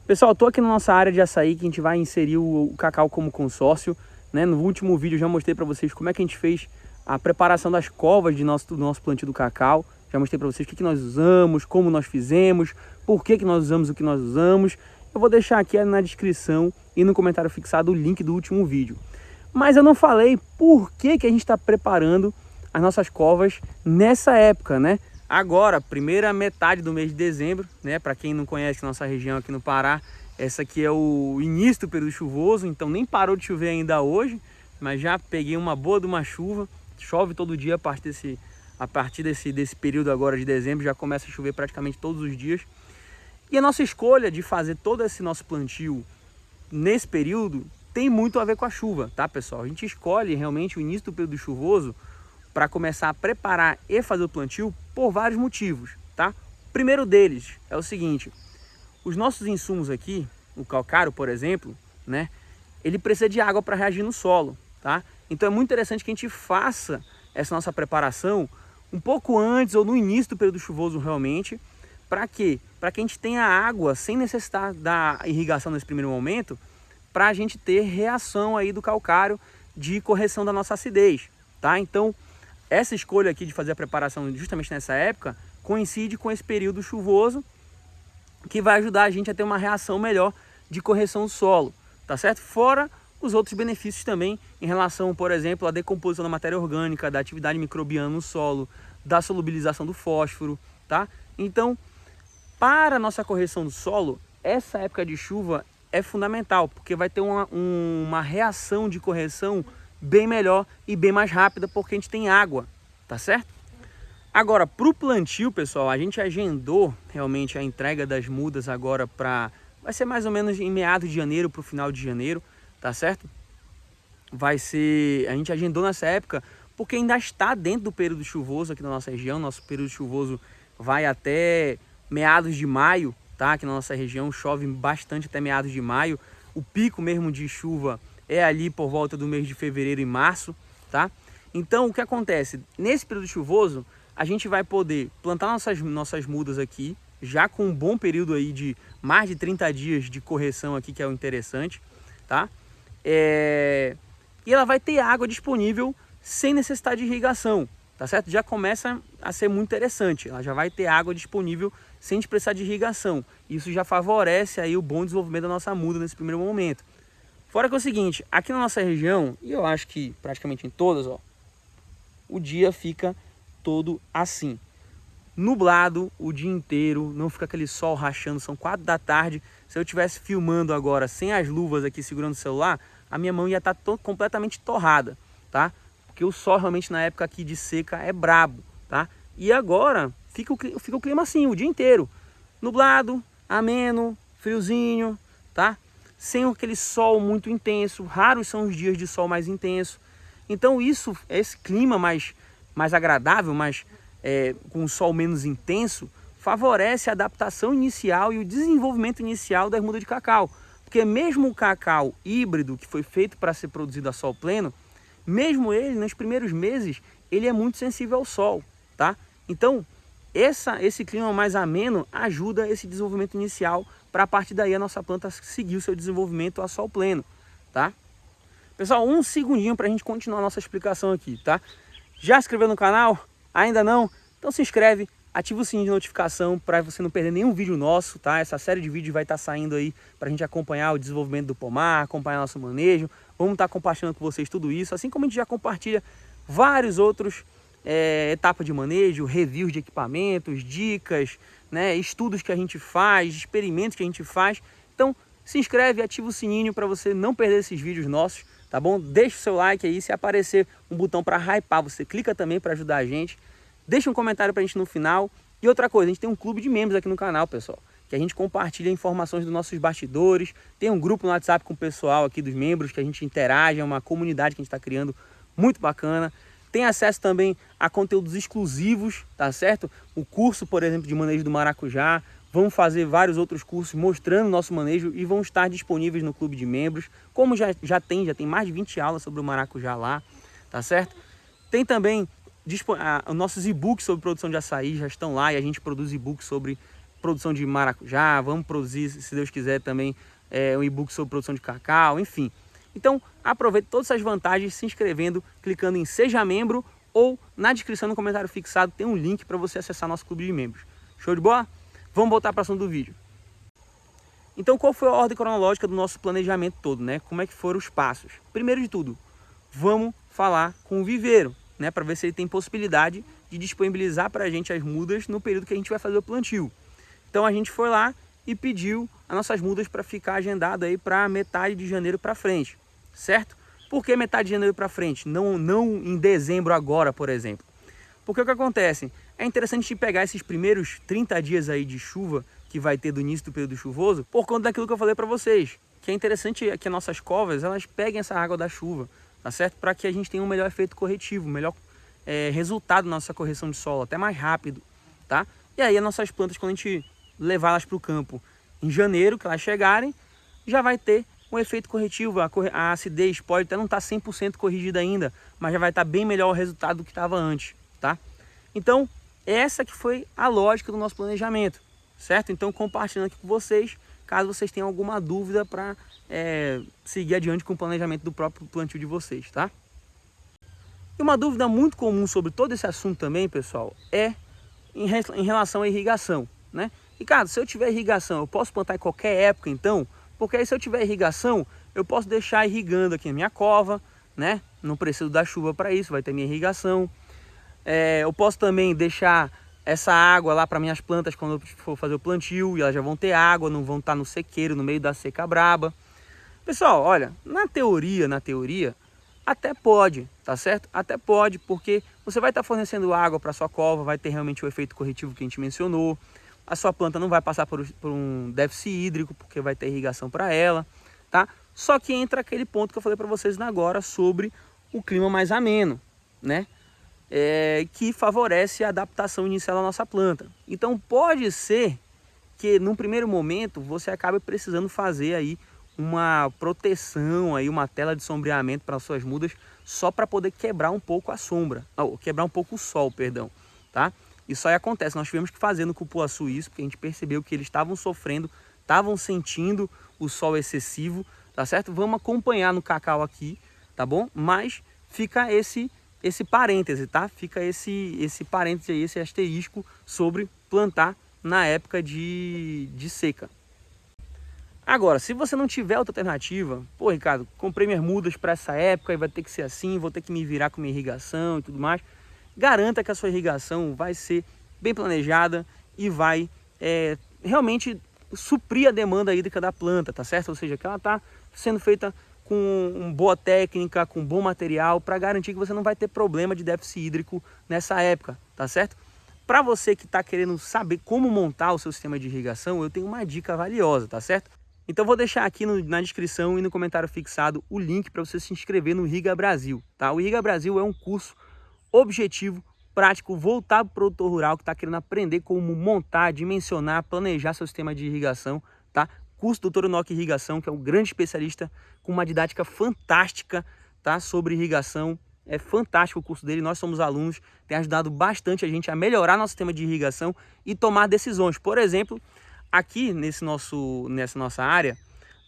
Pessoal, estou aqui na nossa área de açaí, que a gente vai inserir o cacau como consórcio, né? No último vídeo eu já mostrei para vocês como é que a gente fez a preparação das covas do nosso plantio do cacau. Já mostrei para vocês o que nós usamos, como nós fizemos, por que nós usamos o que nós usamos. Eu vou deixar aqui na descrição e no comentário fixado o link do último vídeo. Mas eu não falei por que a gente está preparando as nossas covas nessa época, né? Agora, primeira metade do mês de dezembro, né? Para quem não conhece nossa região aqui no Pará, essa aqui é o início do período chuvoso, então nem parou de chover ainda hoje, mas já peguei uma boa de uma chuva. Chove todo dia a partir desse período agora de dezembro, já começa a chover praticamente todos os dias. E a nossa escolha de fazer todo esse nosso plantio nesse período tem muito a ver com a chuva, tá, pessoal? A gente escolhe realmente o início do período chuvoso para começar a preparar e fazer o plantio por vários motivos, tá? O primeiro deles é o seguinte: os nossos insumos aqui, o calcário, por exemplo, né? Ele precisa de água para reagir no solo, tá? Então é muito interessante que a gente faça essa nossa preparação um pouco antes ou no início do período chuvoso realmente. Para quê? Para que a gente tenha água sem necessitar da irrigação nesse primeiro momento, para a gente ter reação aí do calcário de correção da nossa acidez, tá? Então essa escolha aqui de fazer a preparação justamente nessa época coincide com esse período chuvoso, que vai ajudar a gente a ter uma reação melhor de correção do solo, tá certo? Fora os outros benefícios também em relação, por exemplo, à decomposição da matéria orgânica, da atividade microbiana no solo, da solubilização do fósforo, tá? Então, para a nossa correção do solo, essa época de chuva é fundamental, porque vai ter uma reação de correção bem melhor e bem mais rápida, porque a gente tem água, tá certo? Agora, para o plantio, pessoal, a gente agendou realmente a entrega das mudas agora vai ser mais ou menos em meados de janeiro para o final de janeiro, tá certo? A gente agendou nessa época porque ainda está dentro do período chuvoso aqui na nossa região. Nosso período chuvoso vai até meados de maio, tá? Aqui na nossa região chove bastante até meados de maio. O pico mesmo de chuva é ali por volta do mês de fevereiro e março, tá? Então, o que acontece? Nesse período chuvoso, a gente vai poder plantar nossas mudas aqui, já com um bom período aí de mais de 30 dias de correção aqui, que é o interessante, tá? E ela vai ter água disponível sem necessidade de irrigação, tá certo? Já começa a ser muito interessante, ela já vai ter água disponível sem precisar de irrigação. Isso já favorece aí o bom desenvolvimento da nossa muda nesse primeiro momento. Fora que é o seguinte, aqui na nossa região, e eu acho que praticamente em todas, ó, o dia fica todo assim, nublado o dia inteiro, não fica aquele sol rachando, são 4 da tarde. Se eu estivesse filmando agora sem as luvas aqui segurando o celular, a minha mão ia estar completamente torrada, tá? Porque o sol realmente na época aqui de seca é brabo, tá? E agora fica o clima assim o dia inteiro, nublado, ameno, friozinho, tá? Sem aquele sol muito intenso, raros são os dias de sol mais intenso. Então esse clima mais agradável, com o sol menos intenso, favorece a adaptação inicial e o desenvolvimento inicial das mudas de cacau. Porque mesmo o cacau híbrido, que foi feito para ser produzido a sol pleno, mesmo ele, nos primeiros meses, ele é muito sensível ao sol, tá? Então, esse clima mais ameno ajuda esse desenvolvimento inicial para a partir daí a nossa planta seguir o seu desenvolvimento a sol pleno, tá? Pessoal, um segundinho para a gente continuar a nossa explicação aqui, tá? Já se inscreveu no canal? Ainda não? Então se inscreve, ativa o sininho de notificação para você não perder nenhum vídeo nosso, tá? Essa série de vídeos vai estar saindo aí para a gente acompanhar o desenvolvimento do pomar, acompanhar nosso manejo. Vamos estar compartilhando com vocês tudo isso, assim como a gente já compartilha vários outros etapas de manejo, reviews de equipamentos, dicas, né? Estudos que a gente faz, experimentos que a gente faz. Então se inscreve, ativa o sininho para você não perder esses vídeos nossos, tá bom? Deixa o seu like aí, se aparecer um botão para hypar, você clica também para ajudar a gente. Deixa um comentário pra gente no final. E outra coisa, a gente tem um clube de membros aqui no canal, pessoal, que a gente compartilha informações dos nossos bastidores. Tem um grupo no WhatsApp com o pessoal aqui dos membros, que a gente interage, é uma comunidade que a gente está criando muito bacana. Tem acesso também a conteúdos exclusivos, tá certo? O curso, por exemplo, de manejo do maracujá. Vamos fazer vários outros cursos mostrando o nosso manejo e vão estar disponíveis no clube de membros. Como já tem mais de 20 aulas sobre o maracujá lá, tá certo? Tem também os nossos e-books sobre produção de açaí, já estão lá, e a gente produz e-books sobre produção de maracujá, vamos produzir, se Deus quiser, também um e-book sobre produção de cacau, enfim. Então, aproveite todas essas vantagens se inscrevendo, clicando em Seja Membro, ou na descrição, no comentário fixado, tem um link para você acessar nosso clube de membros. Show de bola? Vamos voltar para o assunto do vídeo. Então, qual foi a ordem cronológica do nosso planejamento todo, né? Como é que foram os passos? Primeiro de tudo, vamos falar com o viveiro, né? Para ver se ele tem possibilidade de disponibilizar para a gente as mudas no período que a gente vai fazer o plantio. Então, a gente foi lá e pediu as nossas mudas para ficar agendado aí para metade de janeiro para frente, certo? Por que metade de janeiro para frente? Não em dezembro agora, por exemplo. Porque o que acontece? É interessante pegar esses primeiros 30 dias aí de chuva que vai ter do início do período chuvoso, por conta daquilo que eu falei para vocês, que é interessante que as nossas covas, elas peguem essa água da chuva, tá certo? Para que a gente tenha um melhor efeito corretivo, melhor resultado na nossa correção de solo, até mais rápido, tá? E aí as nossas plantas, quando a gente levar elas para o campo em janeiro, que elas chegarem, já vai ter um efeito corretivo, a acidez pode até não estar 100% corrigida ainda, mas já vai estar bem melhor o resultado do que estava antes, tá? Então, essa que foi a lógica do nosso planejamento, certo? Então, compartilhando aqui com vocês, caso vocês tenham alguma dúvida para seguir adiante com o planejamento do próprio plantio de vocês, tá? E uma dúvida muito comum sobre todo esse assunto também, pessoal, é em relação à irrigação, né? Ricardo, se eu tiver irrigação, eu posso plantar em qualquer época, então? Porque aí se eu tiver irrigação, eu posso deixar irrigando aqui a minha cova, né? Não preciso da chuva para isso, vai ter minha irrigação. Eu posso também deixar essa água lá para minhas plantas quando eu for fazer o plantio, e elas já vão ter água, não vão estar no sequeiro, no meio da seca braba. Pessoal, olha, na teoria, até pode, tá certo? Até pode, porque você vai estar fornecendo água para sua cova, vai ter realmente o efeito corretivo que a gente mencionou. A sua planta não vai passar por um déficit hídrico, porque vai ter irrigação para ela, tá? Só que entra aquele ponto que eu falei para vocês agora sobre o clima mais ameno, né? Que favorece a adaptação inicial da nossa planta. Então pode ser que num primeiro momento você acabe precisando fazer aí uma proteção, aí uma tela de sombreamento para as suas mudas, só para poder quebrar um pouco a sombra, quebrar um pouco o sol, perdão, tá? Isso aí acontece, nós tivemos que fazer no cupuaçu isso, porque a gente percebeu que eles estavam sofrendo, estavam sentindo o sol excessivo, tá certo? Vamos acompanhar no cacau aqui, tá bom? Mas fica esse parêntese, tá? Fica esse parêntese aí, esse asterisco sobre plantar na época de seca. Agora, se você não tiver outra alternativa, pô, Ricardo, comprei minhas mudas para essa época e vai ter que ser assim, vou ter que me virar com minha irrigação e tudo mais, garanta que a sua irrigação vai ser bem planejada e vai realmente suprir a demanda hídrica da planta, tá certo? Ou seja, que ela está sendo feita com uma boa técnica, com bom material, para garantir que você não vai ter problema de déficit hídrico nessa época, tá certo? Para você que está querendo saber como montar o seu sistema de irrigação, eu tenho uma dica valiosa, tá certo? Então vou deixar aqui na descrição e no comentário fixado o link para você se inscrever no Irriga Brasil, tá? O Irriga Brasil é um curso objetivo, prático, voltado para o produtor rural que está querendo aprender como montar, dimensionar, planejar seu sistema de irrigação, tá? Curso Dr. Enoque Irrigação, que é um grande especialista com uma didática fantástica, tá? Sobre irrigação. É fantástico o curso dele, nós somos alunos, tem ajudado bastante a gente a melhorar nosso sistema de irrigação e tomar decisões. Por exemplo, aqui nessa nossa área,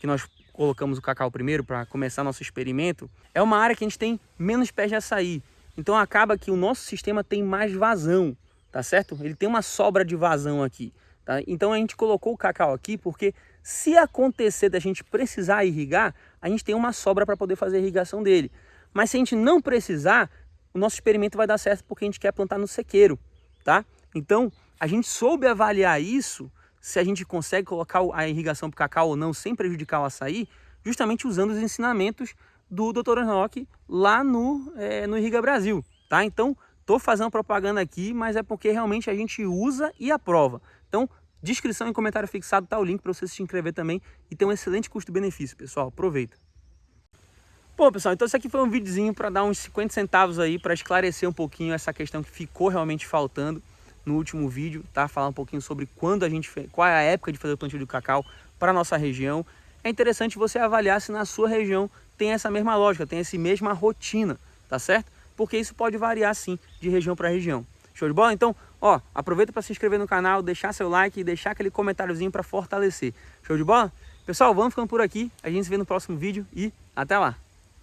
que nós colocamos o cacau primeiro para começar nosso experimento, é uma área que a gente tem menos pés de açaí. Então acaba que o nosso sistema tem mais vazão, tá certo? Ele tem uma sobra de vazão aqui, tá? Então a gente colocou o cacau aqui porque se acontecer da gente precisar irrigar, a gente tem uma sobra para poder fazer a irrigação dele. Mas se a gente não precisar, o nosso experimento vai dar certo porque a gente quer plantar no sequeiro, tá? Então a gente soube avaliar isso, se a gente consegue colocar a irrigação para o cacau ou não, sem prejudicar o açaí, justamente usando os ensinamentos do Dr. Enoque lá no Irriga Brasil, tá? Então, tô fazendo propaganda aqui, mas é porque realmente a gente usa e aprova. Então, descrição e comentário fixado tá o link para você se inscrever também e ter um excelente custo-benefício, pessoal. Aproveita. Bom, pessoal, então esse aqui foi um videozinho para dar uns 50 centavos aí, para esclarecer um pouquinho essa questão que ficou realmente faltando no último vídeo, tá? Falar um pouquinho sobre qual é a época de fazer o plantio do cacau para nossa região. É interessante você avaliar se na sua região tem essa mesma lógica, tem essa mesma rotina, tá certo? Porque isso pode variar sim de região para região. Show de bola? Então, Ó, aproveita para se inscrever no canal, deixar seu like e deixar aquele comentáriozinho para fortalecer. Show de bola? Pessoal, vamos ficando por aqui. A gente se vê no próximo vídeo e até lá!